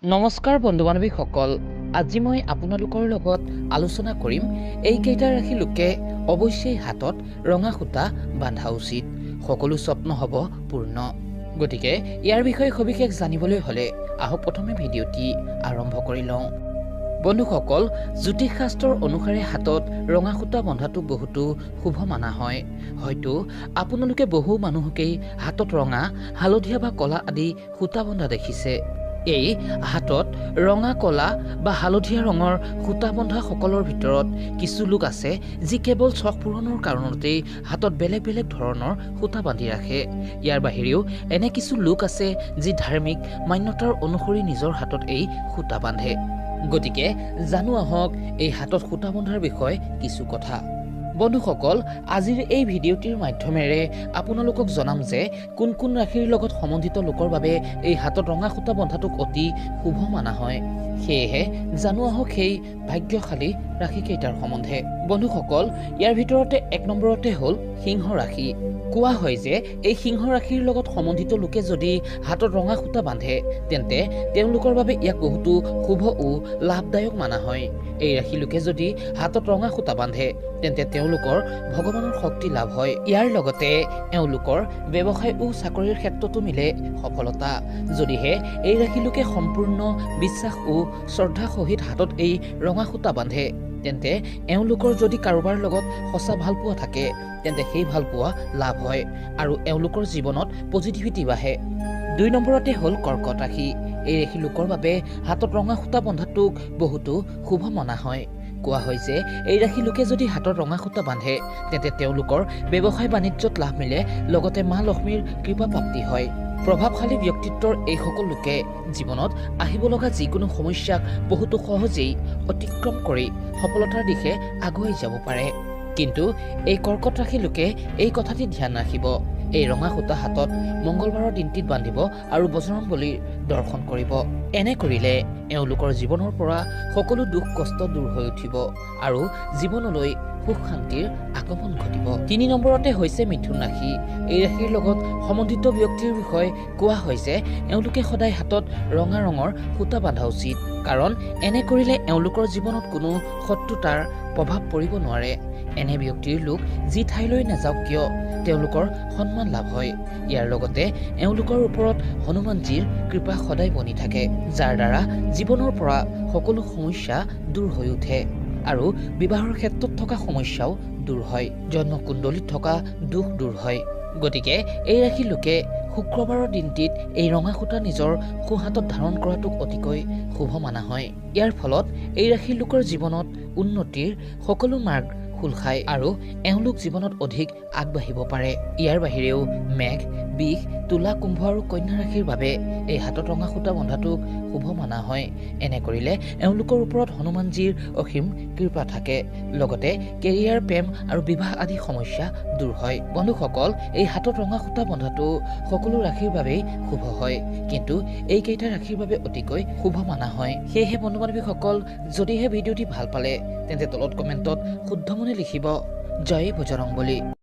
নমস্কাৰ বন্ধু বান্ধৱীসকল, আজি মই আপোনালোকৰ লগত আলোচনা কৰিম এইকেইটা ৰাশি লোকে অৱশ্যেই হাতত ৰঙা সূতা বান্ধা উচিত। সকলো স্বপ্ন হ'ব পূৰ্ণ। গতিকে ইয়াৰ বিষয়ে সবিশেষ জানিবলৈ হ'লে আহক প্ৰথমে ভিডিঅ'টি আৰম্ভ কৰি লওঁ। বন্ধুসকল, জ্যোতিষ শাস্ত্ৰৰ অনুসাৰে হাতত ৰঙা সূতা বন্ধাটো বহুতো শুভ মানা হয়। হয়তো আপোনালোকে বহু মানুহকেই হাতত ৰঙা, হালধীয়া বা কলা আদি সূতা বন্ধা দেখিছে। এই হাতত ৰঙা, কলা বা হালধীয়া ৰঙৰ সূতা বন্ধা সকলৰ ভিতৰত কিছু লোক আছে যি কেৱল চখ পূৰণৰ কাৰণতেই হাতত বেলেগ বেলেগ ধৰণৰ সূতা বান্ধি ৰাখে। ইয়াৰ বাহিৰেও এনে কিছু লোক আছে যি ধাৰ্মিক মান্যতাৰ অনুসৰি নিজৰ হাতত এই সূতা বান্ধে। গতিকে জানো আহক এই হাতত সূতা বন্ধাৰ বিষয়ে কিছু কথা। বন্ধুসকল, আজিৰ এই ভিডিঅ'টিৰ মাধ্যমেৰে আপোনালোকক জনাম যে কোন কোন ৰাশিৰ লগত সম্বন্ধিত লোকৰ বাবে এই হাতত ৰঙা সূতা বন্ধাটোক অতি শুভ মানা হয়। সেয়েহে জানো আহক সেই ভাগ্যশালী ৰাশিকেইটাৰ সম্বন্ধে। বন্ধুসকল, ইয়াৰ ভিতৰতে 1 নম্বৰতে হ'ল সিংহ ৰাশি। কোৱা হয় যে এই সিংহ ৰাশিৰ লগত সম্বন্ধিত লোকে যদি হাতত ৰঙা সূতা বান্ধে তেন্তে তেওঁলোকৰ বাবে ইয়াক বহুতো শুভ ও লাভদায়ক মানা হয়। এই ৰাশি লোকে যদি হাতত ৰঙা সূতা বান্ধে তেন্তে তেওঁলোকৰ ভগৱানৰ শক্তি লাভ হয়। ইয়াৰ লগতে এওঁলোকৰ ব্যৱসায় ও চাকৰিৰ ক্ষেত্ৰতো মিলে সফলতা। যদিহে এই ৰাশি লোকে সম্পূৰ্ণ বিশ্বাস ও শ্ৰদ্ধা সহিত হাতত এই ৰঙা সূতা বান্ধে তেন্তে এওঁলোকৰ যদি কাৰোবাৰ লগত সঁচা ভালপোৱা থাকে তেন্তে সেই ভালপোৱা লাভ হয় আৰু এওঁলোকৰ জীৱনত পজিটিভিটি বাঢ়ে। 2 নম্বৰতে হ'ল কৰ্কট ৰাশি। এই ৰাশি লোকৰ বাবে হাতত ৰঙা সূতা বন্ধাটোক বহুতো শুভ মনা হয়। কোৱা হয় যে এই ৰাশি লোকে যদি হাতত ৰঙা সূতা বান্ধে তেন্তে তেওঁলোকৰ ব্যৱসায় বাণিজ্যত লাভ মিলে, লগতে মা লক্ষ্মীৰ কৃপা প্ৰাপ্তি হয়। প্ৰভাৱশালী ব্যক্তিত্বৰ এইসকল লোকে জীৱনত আহিব লগা যিকোনো সমস্যাক বহুতো সহজেই অতিক্ৰম কৰি সফলতাৰ দিশে আগুৱাই যাব পাৰে। কিন্তু এই কৰ্কট ৰাশি লোকে এই কথাটি ধ্যান ৰাখিব, এই ৰঙা সূতা হাতত মংগলবাৰৰ দিনটিত বান্ধিব আৰু বজৰংবলীৰ দৰ্শন কৰিব। এনে কৰিলে এওঁলোকৰ জীৱনৰ পৰা সকলো দুখ কষ্ট দূৰ হৈ উঠিব আৰু জীৱনলৈ সুখ শান্তিৰ আগমন ঘটিব। 3 নম্বৰতে হৈছে মিথুন ৰাশি। এই ৰাশিৰ লগত সম্বন্ধিত ব্যক্তিৰ বিষয়ে কোৱা হয় যে এওঁলোকে সদায় হাতত ৰঙা ৰঙৰ সূতা বান্ধা উচিত, কাৰণ এনে কৰিলে এওঁলোকৰ জীৱনত কোনো শত্ৰুতাৰ প্ৰভাৱ পৰিব নোৱাৰে। এনে ব্যক্তিৰ লোক যি ঠাইলৈ নাযাওক কিয় তেওঁলোকৰ সন্মান লাভ হয়। ইয়াৰ লগতে এওঁলোকৰ ওপৰত হনুমানজীৰ কৃপা সদায় বনি থাকে, যাৰ দ্বাৰা জীৱনৰ পৰা সকলো সমস্যা দূৰ হৈ উঠে আৰু বিবাহৰ ক্ষেত্ৰত থকা সমস্যাও দূৰ হয়। জন্মকুণ্ডলীত থকা দুখ দূৰ হয়। গতিকে এই ৰাশি লোকে শুক্ৰবাৰৰ দিনটিত এই ৰঙা সূতা নিজৰ সোঁহাতত ধাৰণ কৰাটোক অতিকৈ শুভ মানা হয়। ইয়াৰ ফলত এই ৰাশিৰ লোকৰ জীৱনত উন্নতিৰ সকলো মাৰ্গ খোল খায় আৰু এওঁলোক জীৱনত অধিক আগবাঢ়িব পাৰে। ইয়াৰ বাহিৰেও মেঘ, বৃষ, তুলা, কুম্ভ আৰু কন্যা ৰাশিৰ বাবে এই হাতত ৰঙা সূতা বন্ধাটোক শুভ মানা হয়। এনে কৰিলে এওঁলোকৰ ওপৰত হনুমানজীৰ অসীম কৃপা থাকে, লগতে কেৰিয়াৰ, প্ৰেম আৰু বিবাহ আদি সমস্যা দূৰ হয়। বন্ধুসকল, এই হাতত ৰঙা সূতা বন্ধাটো সকলো ৰাশিৰ বাবেই শুভ হয়, কিন্তু এইকেইটা ৰাশিৰ বাবে অতিকৈ শুভ মানা হয়। সেয়েহে বন্ধু বান্ধৱীসকল, যদিহে ভিডিঅ'টি ভাল পালে তেন্তে তলত কমেণ্টত শুদ্ধ মনে লিখিব জয় বজৰংবলী।